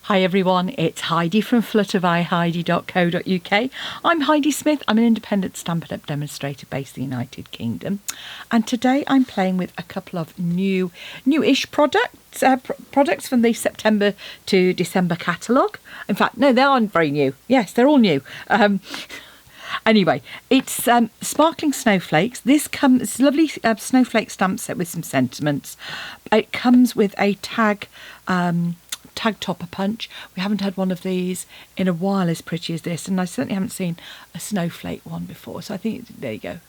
Hi everyone, it's Heidi from flutterbyheidi.co.uk. I'm Heidi Smith. I'm an independent Stampin' Up! Demonstrator based in the United Kingdom, and today I'm playing with a couple of newish products from the September to December catalogue. In fact, no, they aren't very new. Yes, they're all new. Anyway, it's Sparkling Snowflakes. This comes lovely snowflake stamp set with some sentiments. It comes with a tag topper punch. We haven't had one of these in a while as pretty as this, and I certainly haven't seen a snowflake one before, so I think there you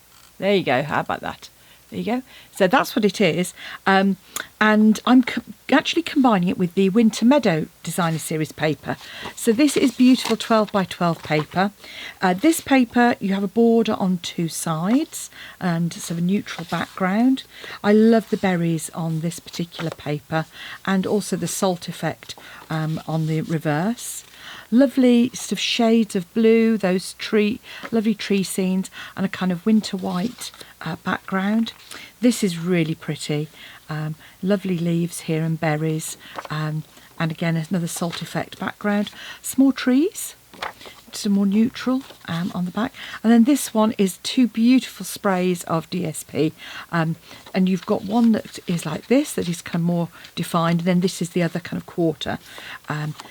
go, how about that? There you go. So that's what it is, and I'm actually combining it with the Winter Meadow Designer Series paper. So this is beautiful 12 by 12 paper. This paper, you have a border on two sides and sort of a neutral background. I love the berries on this particular paper, and also the salt effect on the reverse. Lovely sort of shades of blue, those lovely tree scenes, and a kind of winter white background. This is really pretty. Lovely leaves here and berries, and again another salt effect background. Small trees, some more neutral on the back, and then this one is two beautiful sprays of DSP, and you've got one that is like this, that is kind of more defined, and then this is the other kind of quarter.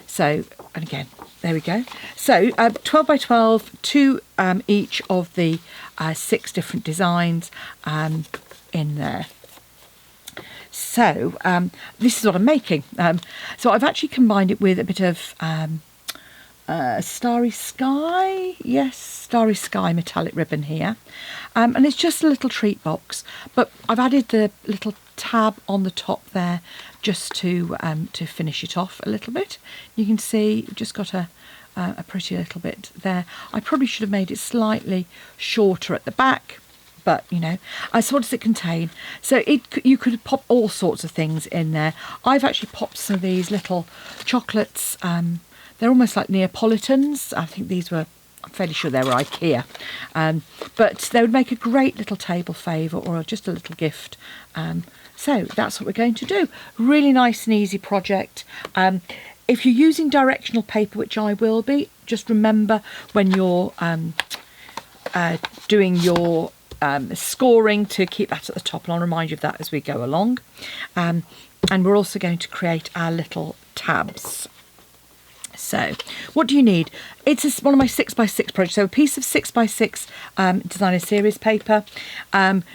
So, and again, there we go. So 12 by 12, two each of the 6 different designs in there. So this is what I'm making. So I've actually combined it with a bit of Starry Sky, yes, Starry Sky metallic ribbon here, and it's just a little treat box, but I've added the little tab on the top there just to finish it off a little bit. You can see we've just got a pretty little bit there. I probably should have made it slightly shorter at the back, but you know. So what does it contain? So you could pop all sorts of things in there. I've actually popped some of these little chocolates. They're almost like Neapolitans. I think these were, I'm fairly sure they were IKEA. But they would make a great little table favour or just a little gift. So that's what we're going to do. Really nice and easy project. If you're using directional paper, which I will be, just remember when you're doing your scoring to keep that at the top, and I'll remind you of that as we go along. And we're also going to create our little tabs. So what do you need? It's one of my 6x6 projects, so a piece of 6x6 Designer Series paper.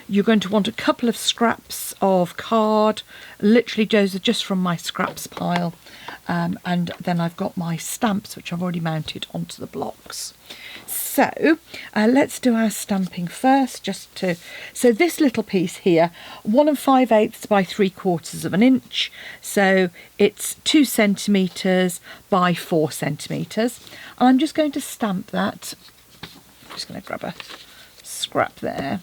You're going to want a couple of scraps of card. Literally those are just from my scraps pile, and then I've got my stamps which I've already mounted onto the blocks. So let's do our stamping first. So this little piece here, 1 5/8 by 3/4 of an inch. So it's 2 centimetres by 4 centimetres. And I'm just going to stamp that. I'm just going to grab a scrap there.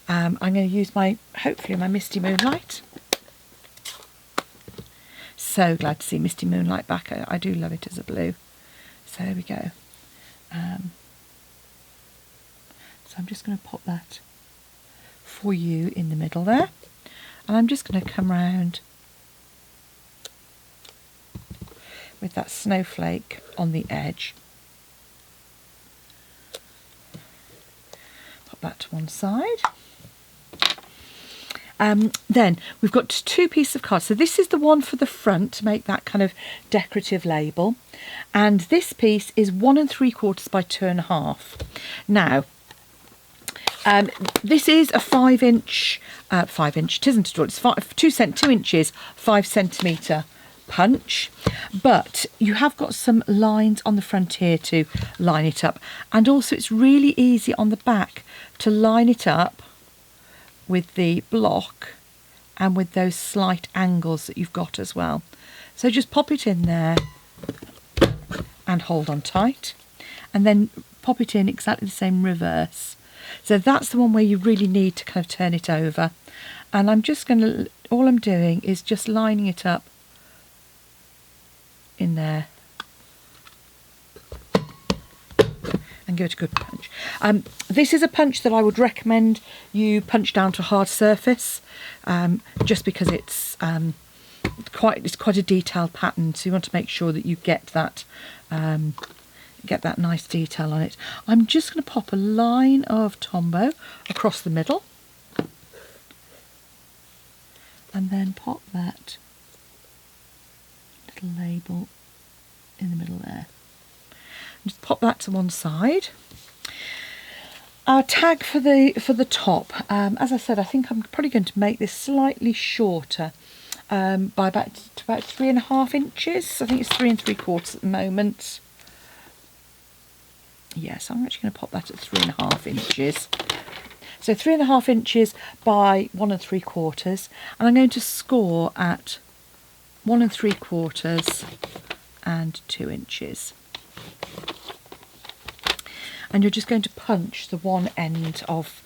I'm going to use hopefully my Misty Moonlight. So glad to see Misty Moonlight back. I do love it as a blue. So there we go. So I'm just going to pop that for you in the middle there, and I'm just going to come round with that snowflake on the edge. Pop that to one side. Then we've got 2 pieces of card. So this is the one for the front to make that kind of decorative label, and this piece is 1 3/4 by 2.5. Now this is a 5-inch, it isn't at all, it's 2 inches, 5 centimetre punch, but you have got some lines on the front here to line it up, and also it's really easy on the back to line it up with the block and with those slight angles that you've got as well. So just pop it in there and hold on tight, and then pop it in exactly the same reverse. So that's the one where you really need to kind of turn it over, and I'm just going to, all I'm doing is just lining it up in there and give it a good punch. This is a punch that I would recommend you punch down to a hard surface, just because it's it's quite a detailed pattern, so you want to make sure that you get that nice detail on it. I'm just going to pop a line of Tombow across the middle, and then pop that little label in the middle there. Just pop that to one side. Our tag for the top, as I said, I think I'm probably going to make this slightly shorter, by about 3.5 inches. I think it's 3 3/4 at the moment. Yes, I'm actually going to pop that at 3.5 inches. So 3.5 inches by 1 3/4, and I'm going to score at 1 3/4 and 2 inches. And you're just going to punch the one end of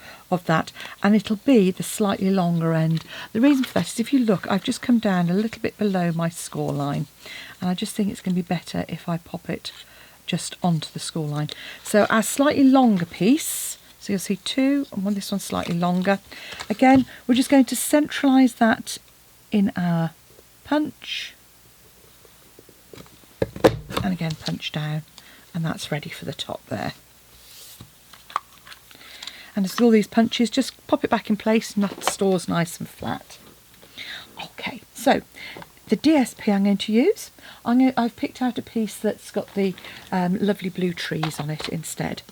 that, and it'll be the slightly longer end. The reason for that is, if you look, I've just come down a little bit below my score line, and I just think it's going to be better if I pop it just onto the score line. So our slightly longer piece, so you'll see two, and this one's slightly longer. Again, we're just going to centralise that in our punch, and again punch down, and that's ready for the top there. And as with all these punches, just pop it back in place and that stores nice and flat. Okay, so the DSP I'm going to use, I've picked out a piece that's got the lovely blue trees on it instead.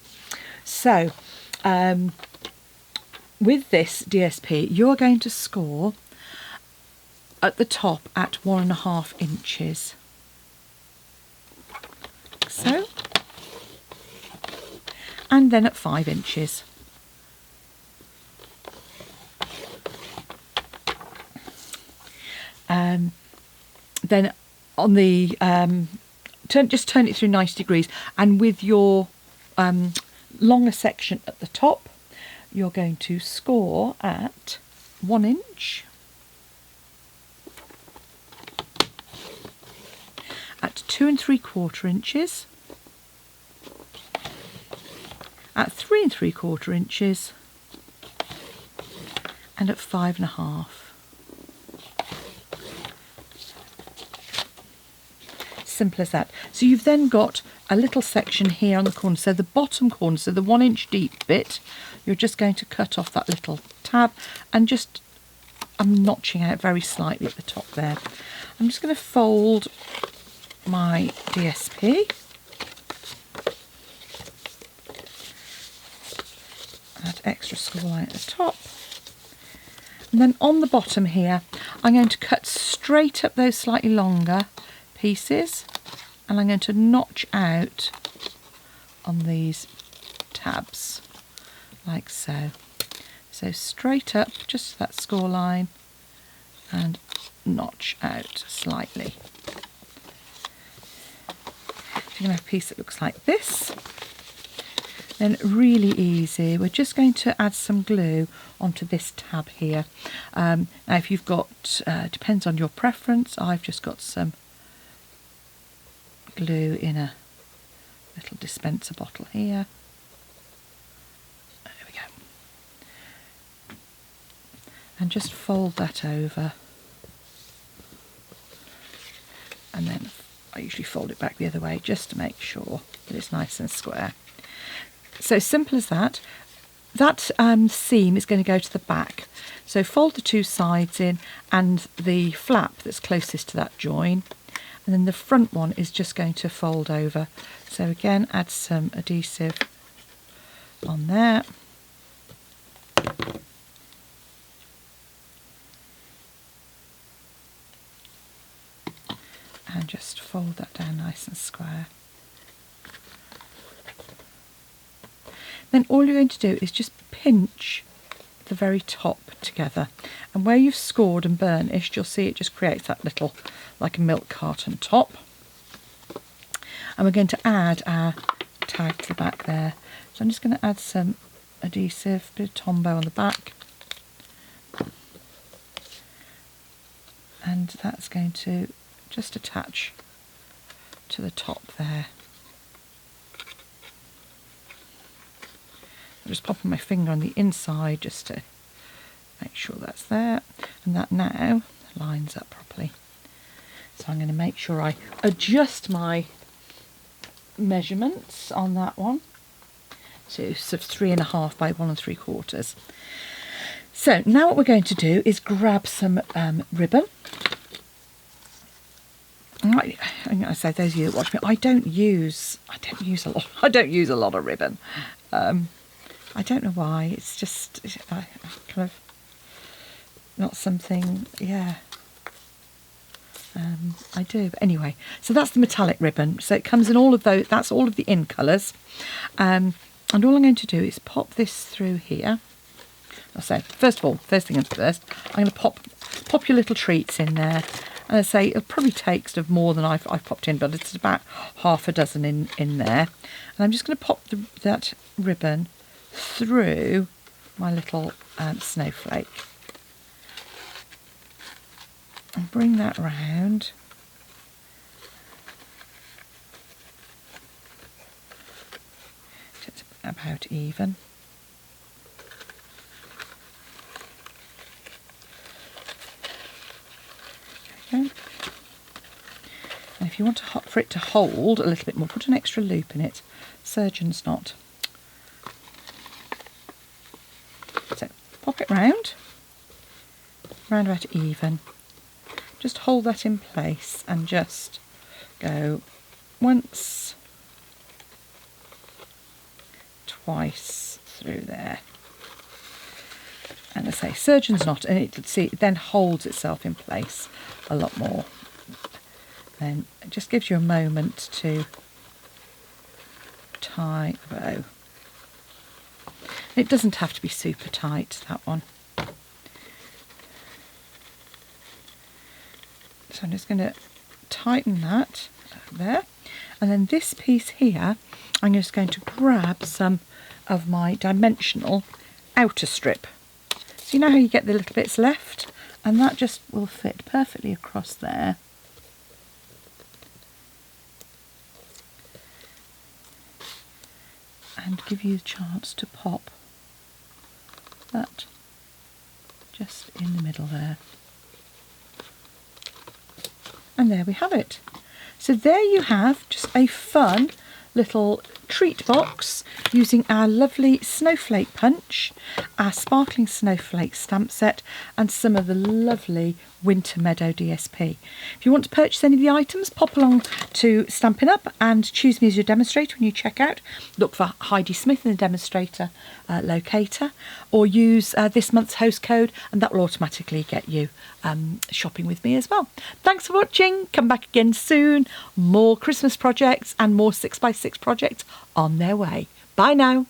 So with this DSP, you're going to score at the top at 1.5 inches. So, and then at 5 inches. Then on the just turn it through 90 degrees, and with your longer section at the top, you're going to score at 1 inch, at 2 3/4 inches, at 3 3/4 inches, and at 5.5. Simple as that. So you've then got a little section here on the corner, so the bottom corner, so the 1 inch deep bit, you're just going to cut off that little tab, and just, I'm notching out very slightly at the top there. I'm just going to fold my DSP, add extra score line at the top, and then on the bottom here I'm going to cut straight up those slightly longer pieces, and I'm going to notch out on these tabs like so. So straight up just that score line and notch out slightly. You're going to have a piece that looks like this. Then really easy, we're just going to add some glue onto this tab here. Now if you've got, depends on your preference, I've just got some glue in a little dispenser bottle here. There we go. And just fold that over, and then I usually fold it back the other way just to make sure that it's nice and square. So simple as that. That seam is going to go to the back. So fold the two sides in, and the flap that's closest to that join, and then the front one is just going to fold over. So again, add some adhesive on there. And just fold that down nice and square. Then all you're going to do is just pinch the very top together, and where you've scored and burnished, you'll see it just creates that little, like a milk carton top. And we're going to add our tag to the back there. So I'm just going to add some adhesive, bit of Tombow on the back, and that's going to just attach to the top there. I'm just popping my finger on the inside just to make sure that's there, and that now lines up properly. So I'm going to make sure I adjust my measurements on that one. So sort of 3.5 by 1 3/4. So now what we're going to do is grab some ribbon. I'm going to say, those of you that watch me, I don't use a lot of ribbon. I don't know why. It's just I kind of not something. Yeah. I do. But anyway, so that's the metallic ribbon. So it comes in all of those. That's all of the in colours. And all I'm going to do is pop this through here. I say, first of all, first thing first, I'm going to pop your little treats in there. And I say it'll probably take sort of more than I've popped in, but it's about half a dozen in there. And I'm just going to pop that ribbon through my little snowflake. And bring that round. It's about even. There we go. And if you want for it to hold a little bit more, put an extra loop in it. Surgeon's knot. So pop it round about even. Just hold that in place and just go once, twice through there. And I say surgeon's knot, and it then holds itself in place a lot more. Then it just gives you a moment to tie the bow. It doesn't have to be super tight, that one. So I'm just going to tighten that there. And then this piece here, I'm just going to grab some of my dimensional outer strip. So you know how you get the little bits left? And that just will fit perfectly across there. And give you a chance to pop that just in the middle there. And there we have it. So there you have just a fun little treat box using our lovely snowflake punch, our sparkling snowflake stamp set, and some of the lovely Winter Meadow DSP. If you want to purchase any of the items, pop along to Stampin' Up and choose me as your demonstrator when you check out. Look for Heidi Smith in the demonstrator locator, or use this month's host code, and that will automatically get you shopping with me as well. Thanks for watching. Come back again soon. More Christmas projects and more 6x6 projects on their way. Bye now.